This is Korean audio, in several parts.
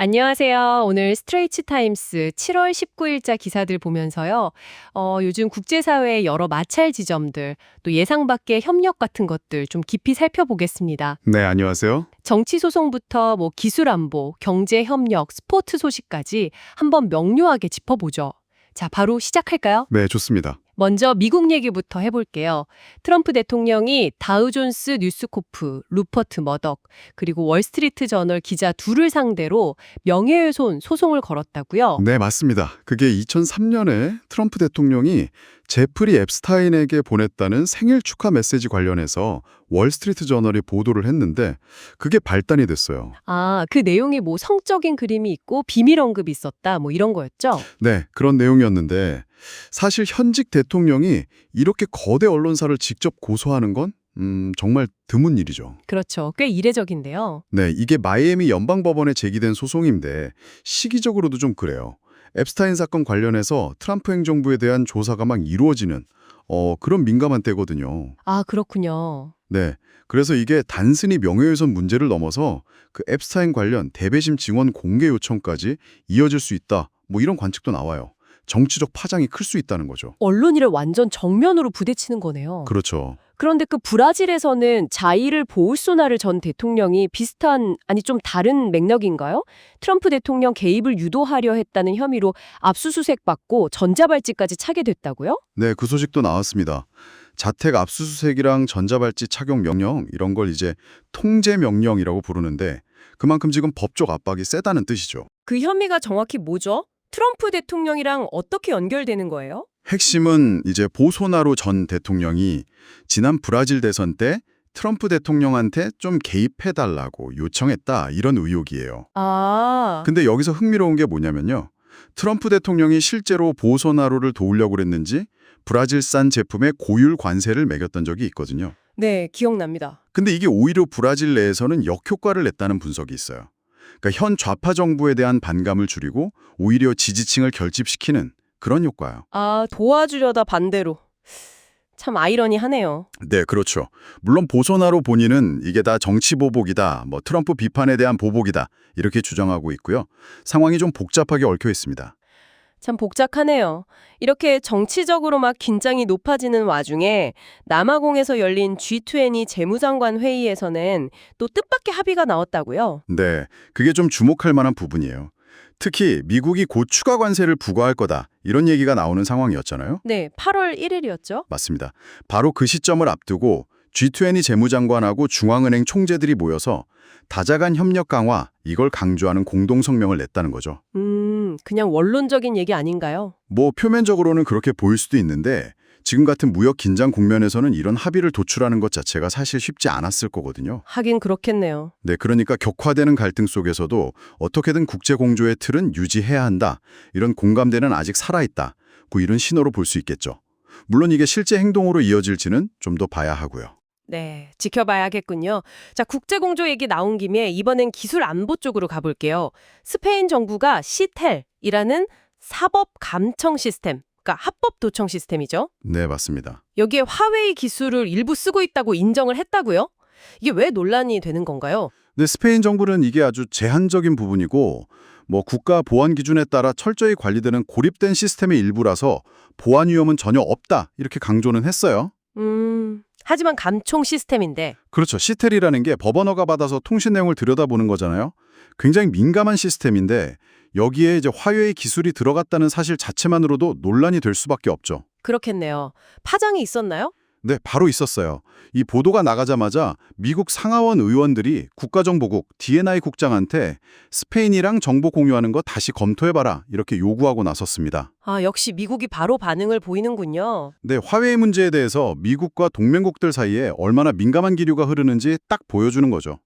안녕하세요. 오늘 스트레이츠 타임스 7월 19일자 기사들 보면서요. 요즘 국제사회의 여러 마찰 지점들, 또 예상 밖의 협력 같은 것들 좀 깊이 살펴보겠습니다. 네, 안녕하세요. 정치 소송부터 기술 안보, 경제 협력, 스포츠 소식까지 한번 명료하게 짚어보죠. 자, 바로 시작할까요? 네, 좋습니다. 먼저 미국 얘기부터 해볼게요. 트럼프 대통령이 다우존스 뉴스코프, 루퍼트 머덕, 그리고 월스트리트 저널 기자 둘을 상대로 명예훼손 소송을 걸었다고요? 네, 맞습니다. 그게 2003년에 트럼프 대통령이 제프리 앱스타인에게 보냈다는 생일 축하 메시지 관련해서 월스트리트 저널이 보도를 했는데 그게 발단이 됐어요. 아, 그 내용에 성적인 그림이 있고 비밀 언급이 있었다, 이런 거였죠? 네, 그런 내용이었는데 사실 현직 대통령이 이렇게 거대 언론사를 직접 고소하는 건 정말 드문 일이죠. 그렇죠. 꽤 이례적인데요. 네, 이게 마이애미 연방법원에 제기된 소송인데 시기적으로도 좀 그래요. 앱스타인 사건 관련해서 트럼프 행정부에 대한 조사가 막 이루어지는 그런 민감한 때거든요. 아, 그렇군요. 네, 그래서 이게 단순히 명예훼손 문제를 넘어서 그 앱스타인 관련 대배심 증언 공개 요청까지 이어질 수 있다. 이런 관측도 나와요. 정치적 파장이 클 수 있다는 거죠. 언론이를 완전 정면으로 부대치는 거네요. 그렇죠. 그런데 그 브라질에서는 자이를 보울소나르 전 대통령이 비슷한, 아니 좀 다른 맥락인가요? 트럼프 대통령 개입을 유도하려 했다는 혐의로 압수수색 받고 전자발찌까지 차게 됐다고요? 네, 그 소식도 나왔습니다. 자택 압수수색이랑 전자발찌 착용 명령 이런 걸 이제 통제 명령이라고 부르는데 그만큼 지금 법적 압박이 세다는 뜻이죠. 그 혐의가 정확히 뭐죠? 트럼프 대통령이랑 어떻게 연결되는 거예요? 핵심은 이제 보소나로 전 대통령이 지난 브라질 대선 때 트럼프 대통령한테 좀 개입해달라고 요청했다 이런 의혹이에요. 아, 근데 여기서 흥미로운 게 뭐냐면요. 트럼프 대통령이 실제로 보소나로를 도우려고 그랬는지 브라질산 제품에 고율 관세를 매겼던 적이 있거든요. 네, 기억납니다. 근데 이게 오히려 브라질 내에서는 역효과를 냈다는 분석이 있어요. 그러니까 현 좌파 정부에 대한 반감을 줄이고 오히려 지지층을 결집시키는 그런 효과요. 아, 도와주려다 반대로. 참 아이러니하네요. 네, 그렇죠. 물론 보소나로 본인은 이게 다 정치 보복이다, 트럼프 비판에 대한 보복이다 이렇게 주장하고 있고요. 상황이 좀 복잡하게 얽혀 있습니다. 참 복잡하네요. 이렇게 정치적으로 막 긴장이 높아지는 와중에 남아공에서 열린 G20 재무장관 회의에서는 또 뜻밖의 합의가 나왔다고요? 네, 그게 좀 주목할 만한 부분이에요. 특히 미국이 곧 추가 관세를 부과할 거다 이런 얘기가 나오는 상황이었잖아요. 네, 8월 1일이었죠. 맞습니다. 바로 그 시점을 앞두고 G20 재무장관하고 중앙은행 총재들이 모여서 다자간 협력 강화 이걸 강조하는 공동성명을 냈다는 거죠. 그냥 원론적인 얘기 아닌가요? 표면적으로는 그렇게 보일 수도 있는데 지금 같은 무역 긴장 국면에서는 이런 합의를 도출하는 것 자체가 사실 쉽지 않았을 거거든요. 하긴 그렇겠네요. 네, 그러니까 격화되는 갈등 속에서도 어떻게든 국제 공조의 틀은 유지해야 한다. 이런 공감대는 아직 살아있다. 이런 신호로 볼 수 있겠죠. 물론 이게 실제 행동으로 이어질지는 좀 더 봐야 하고요. 네, 지켜봐야겠군요. 자, 국제공조 얘기 나온 김에 이번엔 기술 안보 쪽으로 가볼게요. 스페인 정부가 시텔이라는 사법 감청 시스템, 그러니까 합법 도청 시스템이죠. 네, 맞습니다. 여기에 화웨이 기술을 일부 쓰고 있다고 인정을 했다고요? 이게 왜 논란이 되는 건가요? 근데 스페인 정부는 이게 아주 제한적인 부분이고 국가 보안 기준에 따라 철저히 관리되는 고립된 시스템의 일부라서 보안 위험은 전혀 없다 이렇게 강조는 했어요. 하지만 감청 시스템인데. 그렇죠. 시텔이라는 게 법원 허가 받아서 통신 내용을 들여다보는 거잖아요. 굉장히 민감한 시스템인데 여기에 이제 화웨이 기술이 들어갔다는 사실 자체만으로도 논란이 될 수밖에 없죠. 그렇겠네요. 파장이 있었나요? 네, 바로 있었어요. 이 보도가 나가자마자 미국 상하원 의원들이 국가정보국 DNI 국장한테 스페인이랑 정보 공유하는 거 다시 검토해봐라 이렇게 요구하고 나섰습니다. 아, 역시 미국이 바로 반응을 보이는군요. 네, 화웨이 문제에 대해서 미국과 동맹국들 사이에 얼마나 민감한 기류가 흐르는지 딱 보여주는 거죠.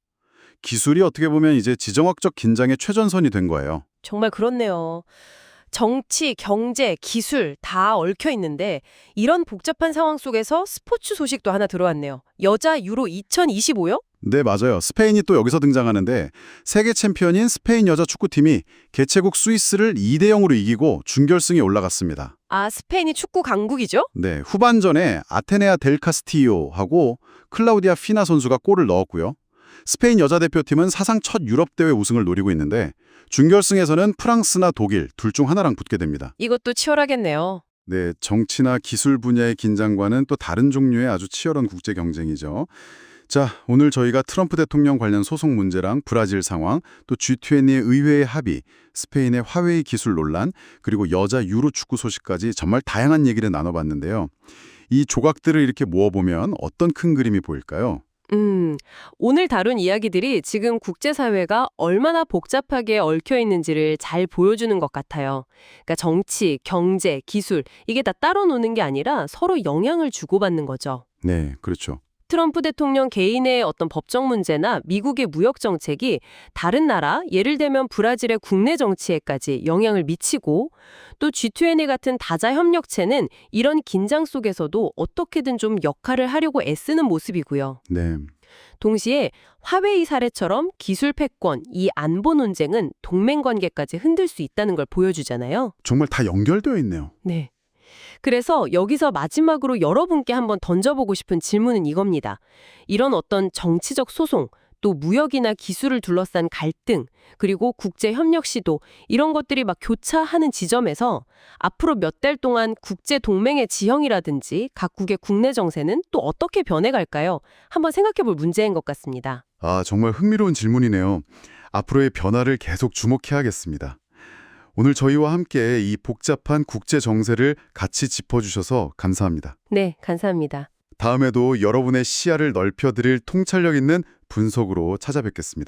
기술이 어떻게 보면 이제 지정학적 긴장의 최전선이 된 거예요. 정말 그렇네요. 정치, 경제, 기술 다 얽혀 있는데 이런 복잡한 상황 속에서 스포츠 소식도 하나 들어왔네요. 여자 유로 2025요? 네, 맞아요. 스페인이 또 여기서 등장하는데 세계 챔피언인 스페인 여자 축구팀이 개최국 스위스를 2대0으로 이기고 준결승에 올라갔습니다. 아, 스페인이 축구 강국이죠? 네, 후반전에 아테네아 델 카스티요하고 클라우디아 피나 선수가 골을 넣었고요. 스페인 여자 대표팀은 사상 첫 유럽 대회 우승을 노리고 있는데 준결승에서는 프랑스나 독일 둘 중 하나랑 붙게 됩니다. 이것도 치열하겠네요. 네, 정치나 기술 분야의 긴장과는 또 다른 종류의 아주 치열한 국제 경쟁이죠. 자, 오늘 저희가 트럼프 대통령 관련 소송 문제랑 브라질 상황, 또 G20의 의회의 합의, 스페인의 화웨이 기술 논란, 그리고 여자 유로 축구 소식까지 정말 다양한 얘기를 나눠봤는데요. 이 조각들을 이렇게 모아보면 어떤 큰 그림이 보일까요? 오늘 다룬 이야기들이 지금 국제사회가 얼마나 복잡하게 얽혀 있는지를 잘 보여주는 것 같아요. 그러니까 정치, 경제, 기술, 이게 다 따로 노는 게 아니라 서로 영향을 주고받는 거죠. 네, 그렇죠. 트럼프 대통령 개인의 어떤 법적 문제나 미국의 무역 정책이 다른 나라, 예를 들면 브라질의 국내 정치에까지 영향을 미치고 또 G20 같은 다자 협력체는 이런 긴장 속에서도 어떻게든 좀 역할을 하려고 애쓰는 모습이고요. 네. 동시에 화웨이 사례처럼 기술 패권, 이 안보 논쟁은 동맹 관계까지 흔들 수 있다는 걸 보여주잖아요. 정말 다 연결되어 있네요. 네. 그래서 여기서 마지막으로 여러분께 한번 던져보고 싶은 질문은 이겁니다. 이런 어떤 정치적 소송, 또 무역이나 기술을 둘러싼 갈등, 그리고 국제 협력 시도 이런 것들이 막 교차하는 지점에서 앞으로 몇 달 동안 국제 동맹의 지형이라든지 각국의 국내 정세는 또 어떻게 변해갈까요? 한번 생각해볼 문제인 것 같습니다. 아, 정말 흥미로운 질문이네요. 앞으로의 변화를 계속 주목해야겠습니다. 오늘 저희와 함께 이 복잡한 국제 정세를 같이 짚어주셔서 감사합니다. 네, 감사합니다. 다음에도 여러분의 시야를 넓혀드릴 통찰력 있는 분석으로 찾아뵙겠습니다.